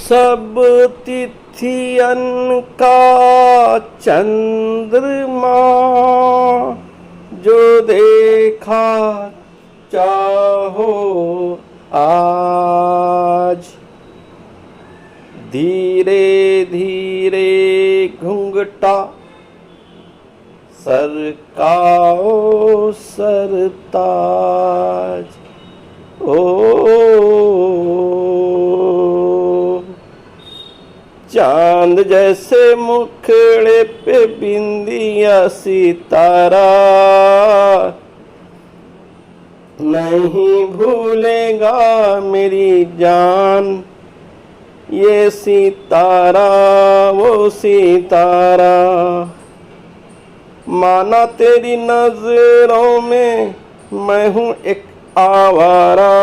सब तिथियन का चंद्रमा जो देखा चाहो आज। धीरे धीरे घुंघटा सरकाओ सरताज। ओ चांद जैसे मुखड़े पे बिंदिया सितारा नहीं भूलेगा मेरी जान ये सितारा वो सितारा। माना तेरी नजरों में मैं हूँ एक आवारा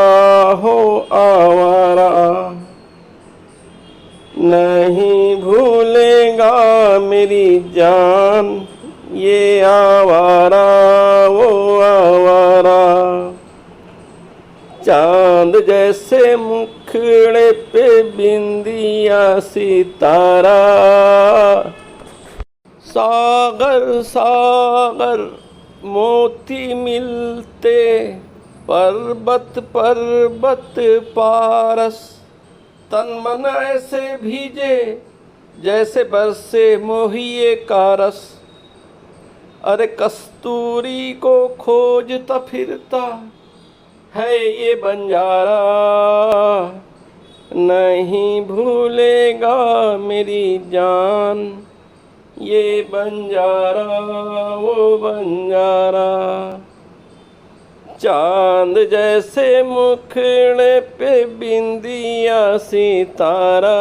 हो आवारा। नहीं भूलेगा मेरी जान ये आवारा वो आवारा। चांद जैसे मुखड़े पे बिंदिया सितारा। सागर सागर मोती मिलते पर्वत पर्वत पारस। तन मन ऐसे भीजे जैसे बरसे मोहिए का रस। अरे कस्तूरी को खोजता फिरता है ये बंजारा। नहीं भूलेगा मेरी जान ये बंजारा वो बंजारा। चांद जैसे मुखड़े पे बिंदिया सितारा।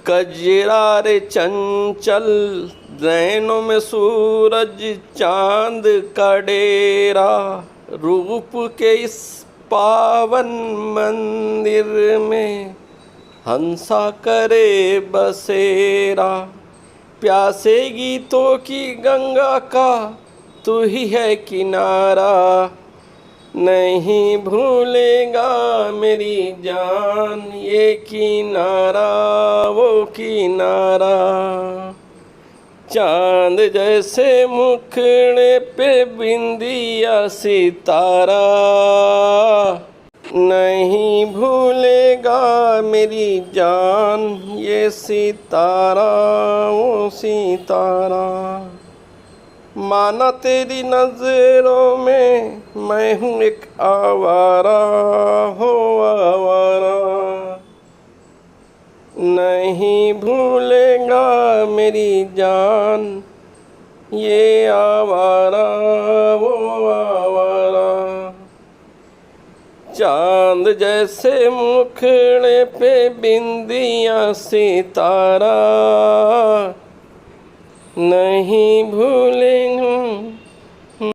कजरारे चंचल नैनों में सूरज चांद का डेरा। रूप के इस पावन मंदिर में हंसा करे बसेरा। प्यासे गीतों की गंगा का तू ही है किनारा। नहीं भूलेगा मेरी जान ये किनारा वो किनारा। चांद जैसे मुखड़े पे बिंदिया सितारा। नहीं भूलेगा मेरी जान ये सितारा वो सितारा। माना तेरी नजरों में मैं हूँ एक आवारा हो आवारा। नहीं भूलेगा मेरी जान ये आवारा वो आवारा। चांद जैसे मुखड़े पे बिंदिया सितारा। नहीं भूलेंगे